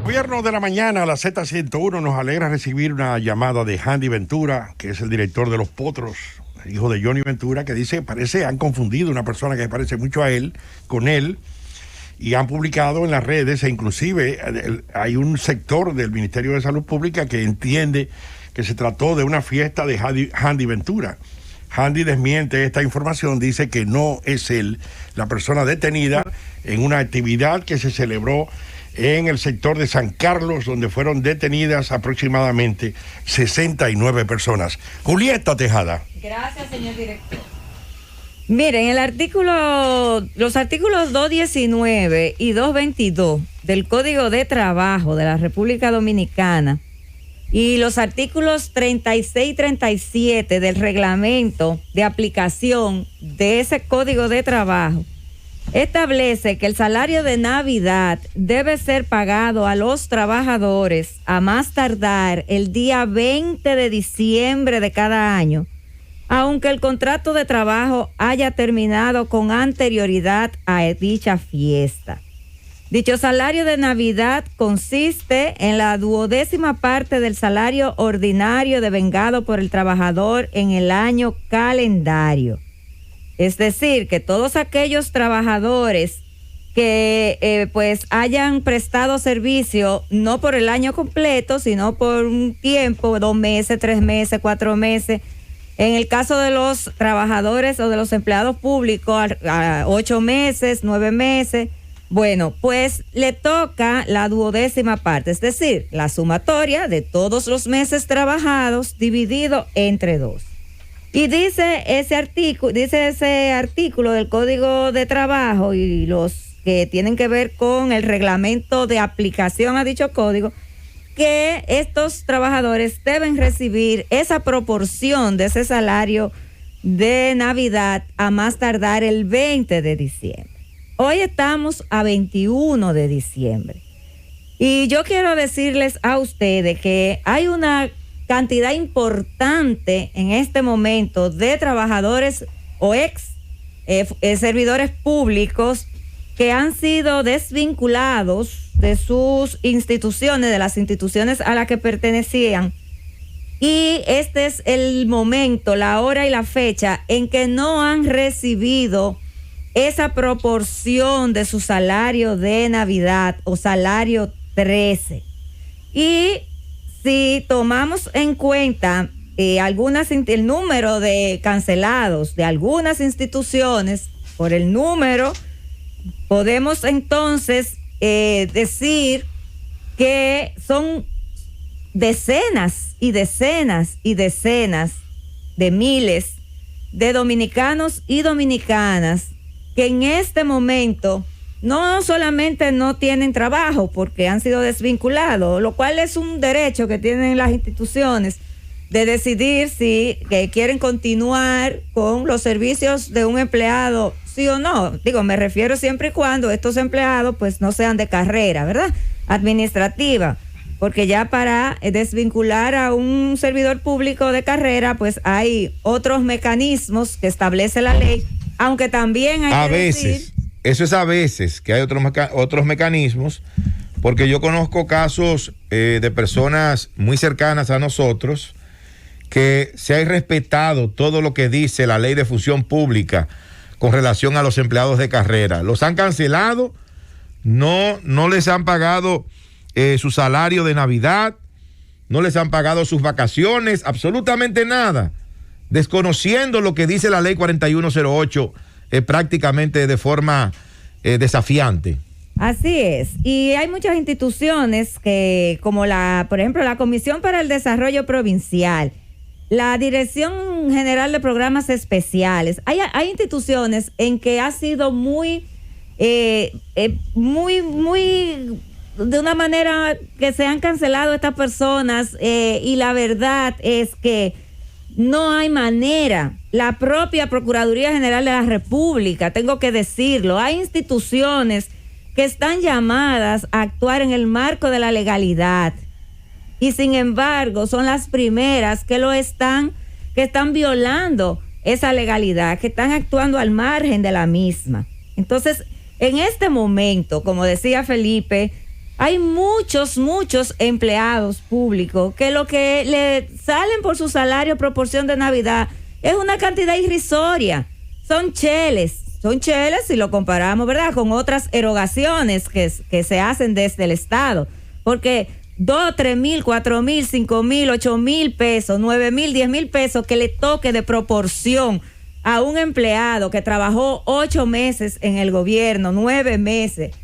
Gobierno de la mañana a la Z101 nos alegra recibir una llamada de Handy Ventura, que es el director de Los Potros, el hijo de Johnny Ventura, que dice, han confundido una persona que parece mucho a él, con él, y han publicado en las redes, e inclusive hay un sector del Ministerio de Salud Pública que entiende que se trató de una fiesta de Handy Ventura. Handy desmiente esta información, dice que no es él la persona detenida en una actividad que se celebró en el sector de San Carlos, donde fueron detenidas aproximadamente 69 personas. Julieta Tejada. Gracias, señor director. Miren, los artículos 219 y 222 del Código de Trabajo de la República Dominicana y los artículos 36 y 37 del reglamento de aplicación de ese Código de Trabajo establece que el salario de Navidad debe ser pagado a los trabajadores a más tardar el día 20 de diciembre de cada año, aunque el contrato de trabajo haya terminado con anterioridad a dicha fiesta. Dicho salario de Navidad consiste en la 12ª parte del salario ordinario devengado por el trabajador en el año calendario. Es decir, que todos aquellos trabajadores que hayan prestado servicio no por el año completo, sino por un tiempo, 2 meses, 3 meses, 4 meses. En el caso de los trabajadores o de los empleados públicos, a 8 meses, 9 meses, bueno, pues le toca la 12ª parte, es decir, la sumatoria de todos los meses trabajados dividido entre 2. Y dice ese artículo del Código de Trabajo y los que tienen que ver con el reglamento de aplicación a dicho código, que estos trabajadores deben recibir esa proporción de ese salario de Navidad a más tardar el 20 de diciembre. Hoy estamos a 21 de diciembre. Y yo quiero decirles a ustedes que hay una cantidad importante en este momento de trabajadores o servidores públicos que han sido desvinculados de sus instituciones, de las instituciones a las que pertenecían. Y este es el momento, la hora y la fecha en que no han recibido esa proporción de su salario de Navidad o salario 13. Y si tomamos en cuenta el número de cancelados de algunas instituciones, por el número, podemos entonces decir que son decenas y decenas y decenas de miles de dominicanos y dominicanas que en este momento no solamente no tienen trabajo porque han sido desvinculados, lo cual es un derecho que tienen las instituciones de decidir si quieren continuar con los servicios de un empleado, sí o no. Digo, me refiero siempre y cuando estos empleados pues no sean de carrera, ¿verdad? Administrativa, porque ya para desvincular a un servidor público de carrera pues hay otros mecanismos que establece la ley, aunque también hay a veces, eso es a veces, que hay otros mecanismos, porque yo conozco casos de personas muy cercanas a nosotros que se ha respetado todo lo que dice la ley de función pública con relación a los empleados de carrera. Los han cancelado, no les han pagado su salario de Navidad, no les han pagado sus vacaciones, absolutamente nada, desconociendo lo que dice la ley 4108 prácticamente de forma desafiante. Así es, y hay muchas instituciones que, como por ejemplo, la Comisión para el Desarrollo Provincial, la Dirección General de Programas Especiales, hay instituciones en que ha sido muy, de una manera que se han cancelado estas personas, y la verdad es que no hay manera. La propia Procuraduría General de la República, tengo que decirlo, hay instituciones que están llamadas a actuar en el marco de la legalidad y sin embargo son las primeras que están violando esa legalidad, que están actuando al margen de la misma. Entonces, en este momento, como decía Felipe, hay muchos empleados públicos que lo que le salen por su salario proporción de Navidad es una cantidad irrisoria. Son cheles si lo comparamos, ¿verdad?, con otras erogaciones que se hacen desde el Estado. Porque 2, 3 mil, 4 mil, 5 mil, 8 mil pesos, 9 mil, 10 mil pesos que le toque de proporción a un empleado que trabajó 8 meses en el gobierno, 9 meses.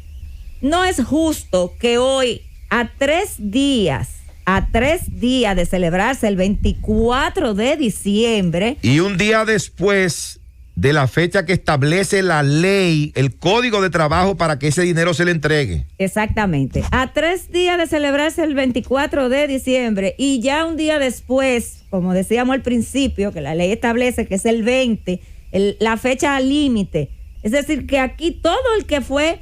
No es justo que hoy, a 3 días de celebrarse el 24 de diciembre. Y un día después de la fecha que establece la ley, el Código de Trabajo, para que ese dinero se le entregue. Exactamente. A 3 días de celebrarse el 24 de diciembre y ya un día después, como decíamos al principio, que la ley establece que es el 20, la fecha límite. Es decir, que aquí todo el que fue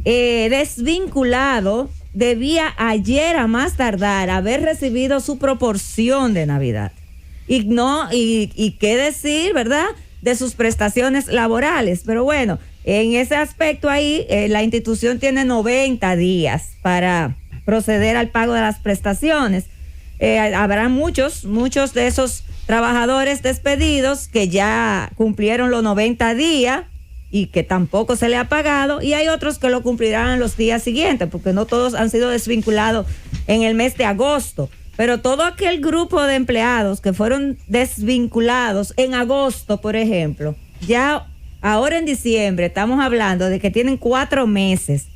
desvinculado debía ayer a más tardar haber recibido su proporción de Navidad. Y qué decir, ¿verdad?, de sus prestaciones laborales. Pero bueno, en ese aspecto ahí la institución tiene 90 días para proceder al pago de las prestaciones. Habrá muchos de esos trabajadores despedidos que ya cumplieron los 90 días y que tampoco se le ha pagado, y hay otros que lo cumplirán en los días siguientes, porque no todos han sido desvinculados en el mes de agosto. Pero todo aquel grupo de empleados que fueron desvinculados en agosto, por ejemplo, ya ahora en diciembre estamos hablando de que tienen 4 meses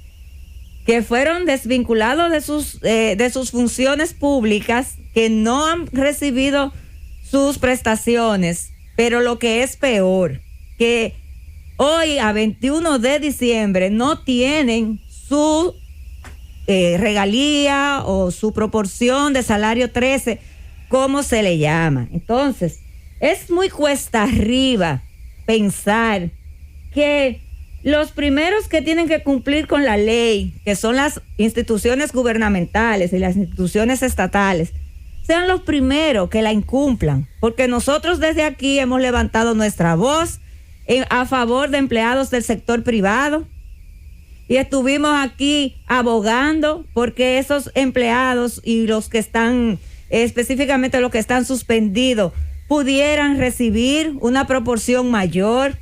que fueron desvinculados de sus funciones públicas, que no han recibido sus prestaciones. Pero lo que es peor, que hoy a 21 de diciembre no tienen su regalía o su proporción de salario 13, como se le llama. Entonces, es muy cuesta arriba pensar que los primeros que tienen que cumplir con la ley, que son las instituciones gubernamentales y las instituciones estatales, sean los primeros que la incumplan, porque nosotros desde aquí hemos levantado nuestra voz a favor de empleados del sector privado. Y estuvimos aquí abogando porque esos empleados y los que están, específicamente los que están suspendidos, pudieran recibir una proporción mayor.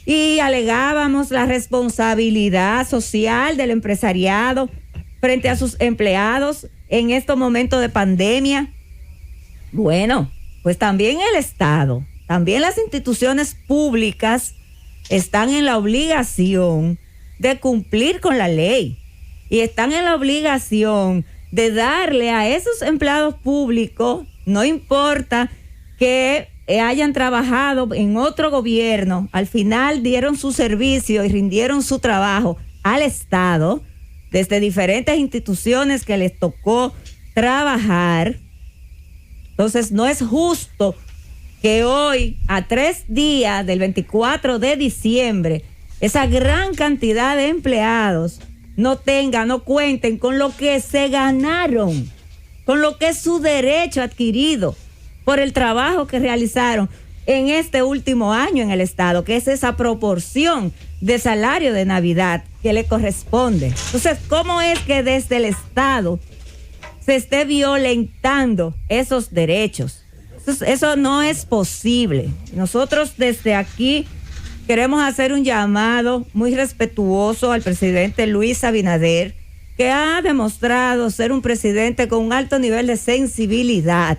Y alegábamos la responsabilidad social del empresariado frente a sus empleados en estos momentos de pandemia. Bueno, pues también el Estado, también las instituciones públicas están en la obligación de cumplir con la ley y están en la obligación de darle a esos empleados públicos, no importa que hayan trabajado en otro gobierno, al final dieron su servicio y rindieron su trabajo al Estado desde diferentes instituciones que les tocó trabajar. Entonces no es justo que hoy, a 3 días del 24 de diciembre, esa gran cantidad de empleados no cuenten con lo que se ganaron, con lo que es su derecho adquirido por el trabajo que realizaron en este último año en el Estado, que es esa proporción de salario de Navidad que le corresponde. Entonces, ¿cómo es que desde el Estado se esté violentando esos derechos? Eso no es posible. Nosotros desde aquí queremos hacer un llamado muy respetuoso al presidente Luis Abinader, que ha demostrado ser un presidente con un alto nivel de sensibilidad,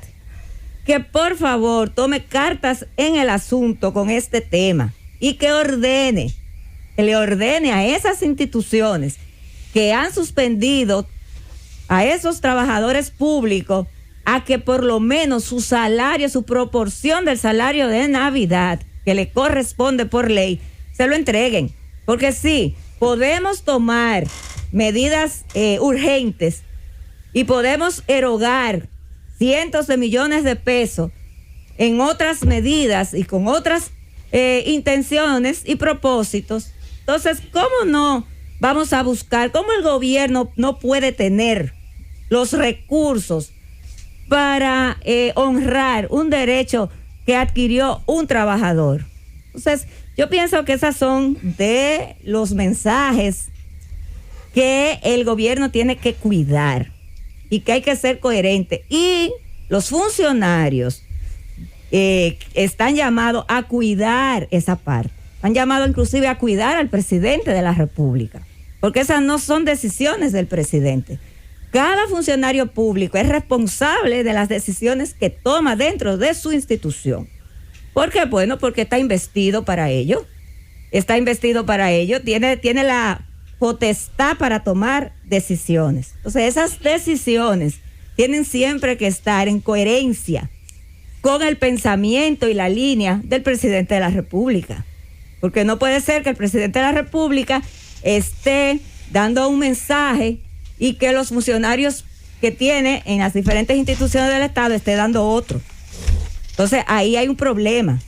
que por favor tome cartas en el asunto con este tema y que le ordene a esas instituciones que han suspendido a esos trabajadores públicos a que por lo menos su salario, su proporción del salario de Navidad que le corresponde por ley, se lo entreguen. Porque sí, podemos tomar medidas urgentes y podemos erogar cientos de millones de pesos en otras medidas y con otras intenciones y propósitos. Entonces, ¿cómo no vamos a buscar, cómo el gobierno no puede tener los recursos para honrar un derecho que adquirió un trabajador? Entonces, yo pienso que esas son de los mensajes que el gobierno tiene que cuidar y que hay que ser coherente. Y los funcionarios están llamados a cuidar esa parte. Han llamado inclusive a cuidar al presidente de la República, porque esas no son decisiones del presidente. Cada funcionario público es responsable de las decisiones que toma dentro de su institución. ¿Por qué? Bueno, porque está investido para ello. Está investido para ello, tiene la potestad para tomar decisiones. Entonces, esas decisiones tienen siempre que estar en coherencia con el pensamiento y la línea del presidente de la República. Porque no puede ser que el presidente de la República esté dando un mensaje y que los funcionarios que tiene en las diferentes instituciones del Estado esté dando otro. Entonces, ahí hay un problema.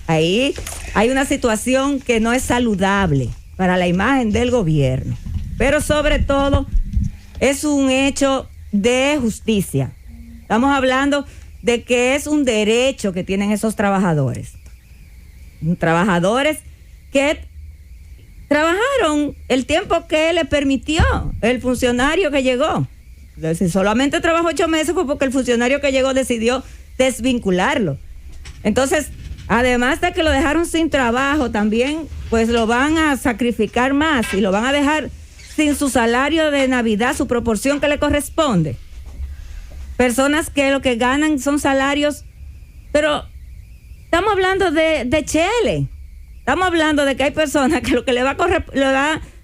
Ahí hay una situación que no es saludable para la imagen del gobierno. Pero sobre todo, es un hecho de justicia. Estamos hablando de que es un derecho que tienen esos trabajadores. Trabajadores que trabajaron el tiempo que le permitió el funcionario que llegó. Si solamente trabajó 8 meses fue porque el funcionario que llegó decidió desvincularlo. Entonces, además de que lo dejaron sin trabajo, también pues lo van a sacrificar más y lo van a dejar sin su salario de Navidad, su proporción que le corresponde. Personas que lo que ganan son salarios, pero estamos hablando de chele. Estamos hablando de que hay personas que lo que le va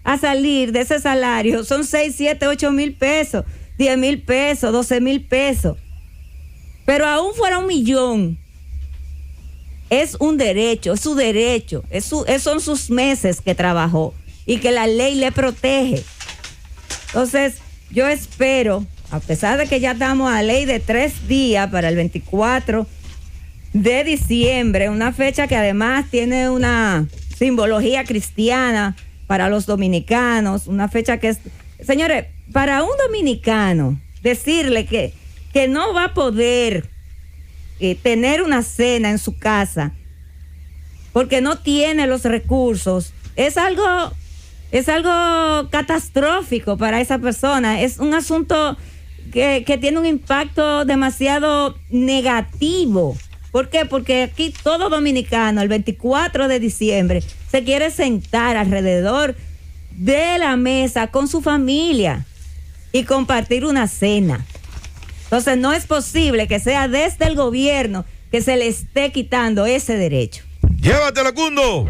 a salir de ese salario son 6, 7, 8 mil pesos, 10 mil pesos, 12 mil pesos. Pero aún fuera 1 millón, es un derecho, es su derecho, son sus meses que trabajó y que la ley le protege. Entonces, yo espero, a pesar de que ya estamos a ley de 3 días para el 24 de diciembre, una fecha que además tiene una simbología cristiana para los dominicanos, una fecha que es, señores, para un dominicano decirle que no va a poder tener una cena en su casa porque no tiene los recursos, es algo catastrófico para esa persona. Es un asunto que tiene un impacto demasiado negativo. ¿Por qué? Porque aquí todo dominicano el 24 de diciembre se quiere sentar alrededor de la mesa con su familia y compartir una cena. Entonces no es posible que sea desde el gobierno que se le esté quitando ese derecho. Llévatelo, Cundo.